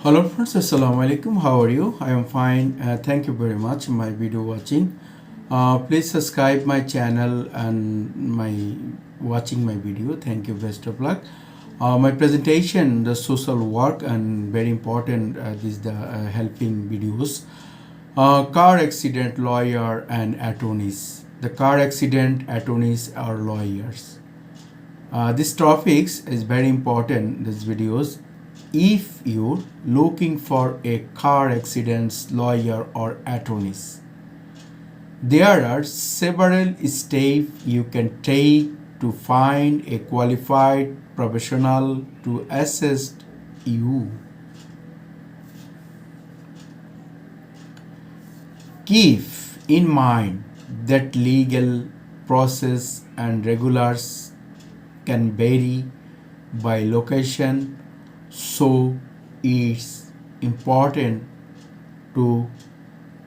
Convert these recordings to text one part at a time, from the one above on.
Hello friends, assalamu alaikum. How are you? I am fine. Thank you very much. My video watching. Please subscribe my channel and my watching my video. Thank you. Best of luck. My presentation, the social work and very important. This the helping videos. Car accident lawyer and attorneys. The car accident attorneys are lawyers. This topics is very important. These videos if you're looking for a car accidents lawyer or attorneys. There are several steps you can take to find a qualified professional to assist you. Keep in mind that legal process and regulars can vary by location, so it's important to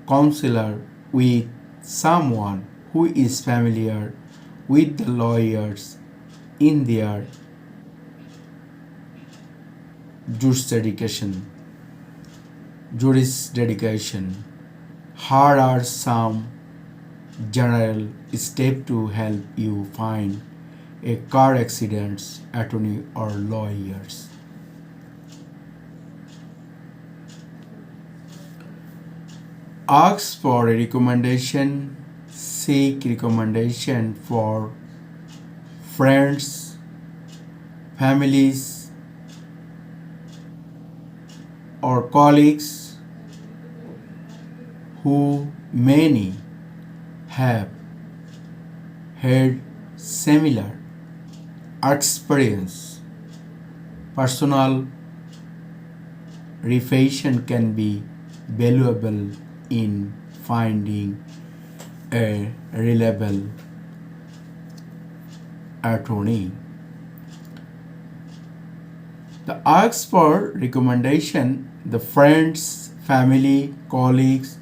counsel with someone who is familiar with the lawyers in their jurisdiction. Jurisdiction. Here are some general steps to help you find a car accidents attorney or lawyers. Ask for a recommendation, seek recommendation for friends, families, or colleagues who many have had similar experience. Personal reference can be valuable in finding a reliable attorney. The ask for recommendation, the friends, family, colleagues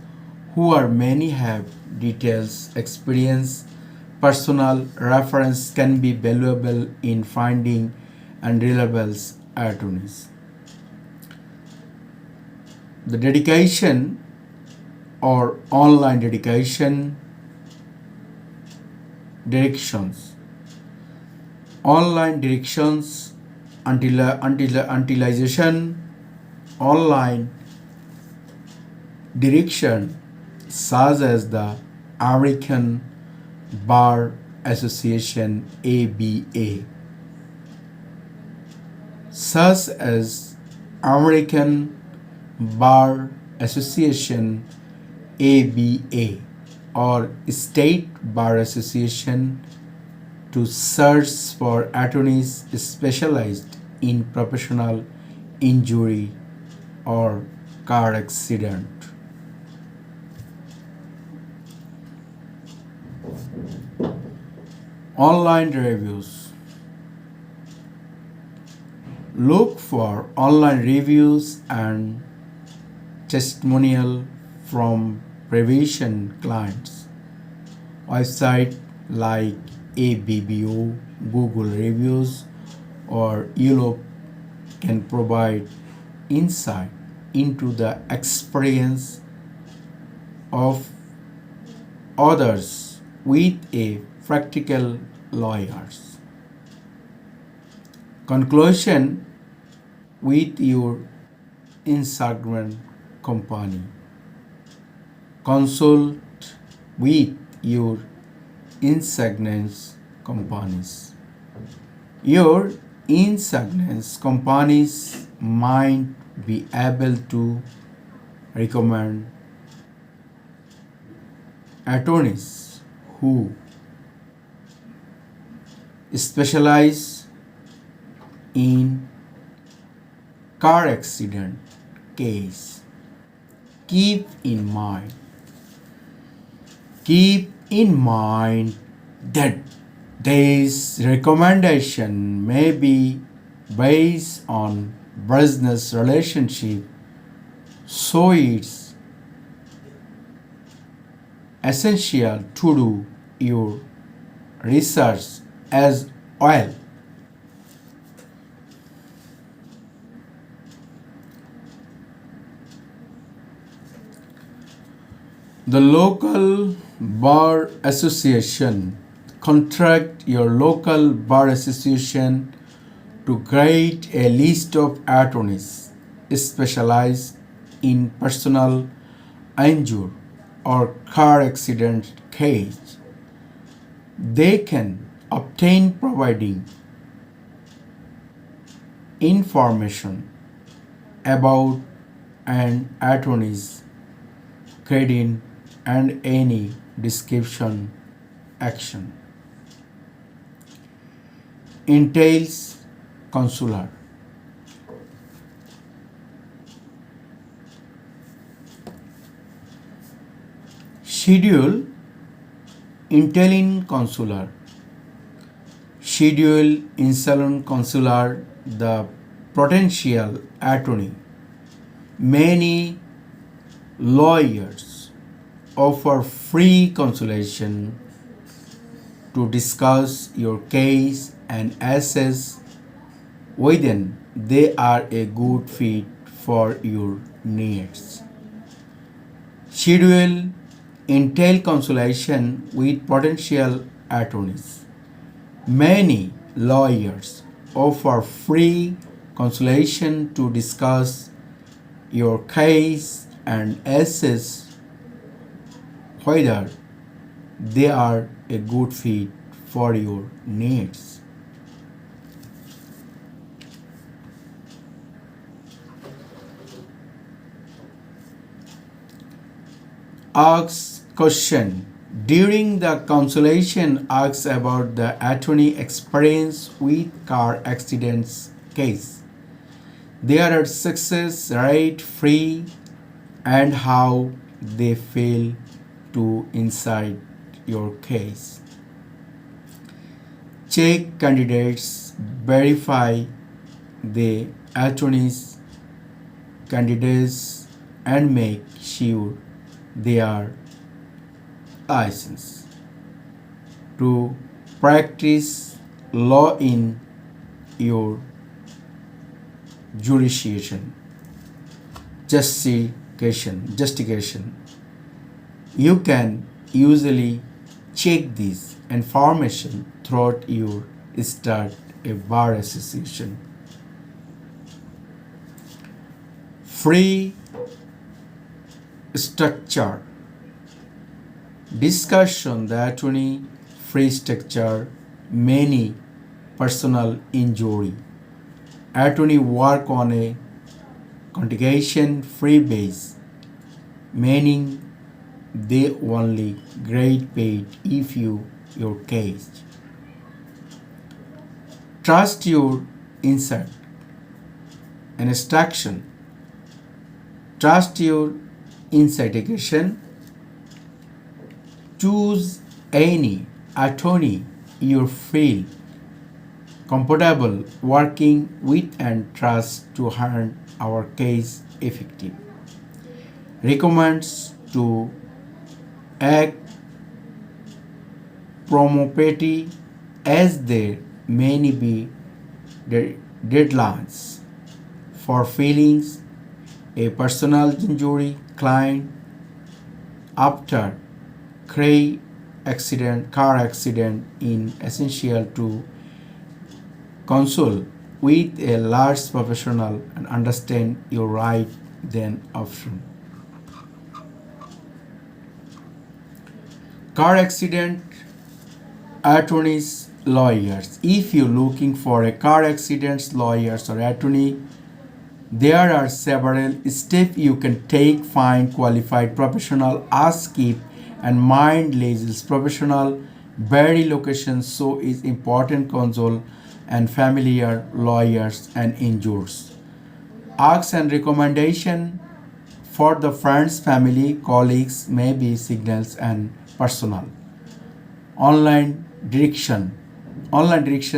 who are many have details, experience, personal reference can be valuable in finding and reliable attorneys. The dedication or online dedication directions. Online directions utilization online direction such as the American Bar Association ABA, such as American Bar Association ABA or State Bar Association to search for attorneys specialized in professional injury or car accident. Online reviews. Look for online reviews and testimonial from previous clients. Websites like ABBO, Google Reviews, or Yelp can provide insight into the experience of others with a practical lawyers. Conclusion with your Instagram company. Consult with your insurance companies. Your insurance companies might be able to recommend attorneys who specialize in car accident case. Keep in mind that this recommendation may be based on business relationship, so it's essential to do your research as well. The local bar association. Contract your local bar association to create a list of attorneys specialized in personal injury or car accident case. They can obtain providing information about an attorney's credit and any description action. Entails consular. Schedule Intelin consular. Schedule insulin consular the potential attorney. Many lawyers offer free consultation to discuss your case and assess whether they are a good fit for your needs. Schedule entail consultation with potential attorneys. Many lawyers offer free consultation to discuss your case and assess whether they are a good fit for your needs. Ask question. During the consultation, ask about the attorney experience with car accidents case. Their success rate free and how they fail to inside your case. Check candidates, verify the attorney's candidates and make sure they are licensed to practice law in your jurisdiction. Justification. You can usually check this information throughout your start a bar association. Free structure. Discussion the attorney free structure many personal injury. Attorney work on a contingent free base, meaning they only get paid if your case. Trust your insight. Instruction. Trust your investigation. Choose any attorney you feel comfortable working with and trust to handle our case effective. Recommends to act promptly as there may be deadlines for filings a personal injury claim after car accident is essential to consult with a large professional and understand your right then option. Car accident attorneys lawyers. If you're looking for a car accident lawyers or attorney, there are several steps you can take. Find qualified professional, ask keep and mind legals professional, vary locations so is important console and familiar lawyers and injures. Ask and recommendation for the friends, family, colleagues, maybe signals and personal. Online direction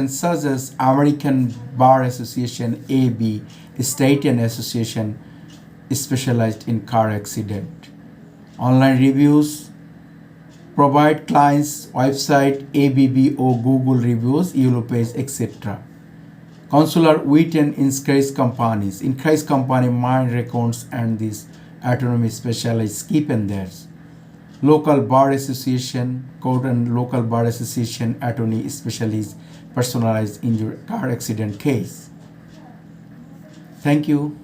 such as American Bar Association AB, State and Association specialized in car accident. Online reviews provide clients website ABBO, Google reviews, Europage, etc. Consular written increase companies. Increase company mind records and this autonomy specialized keep and theirs. local bar association, court and local bar association attorney specialist, personalized in your car accident case. Thank you.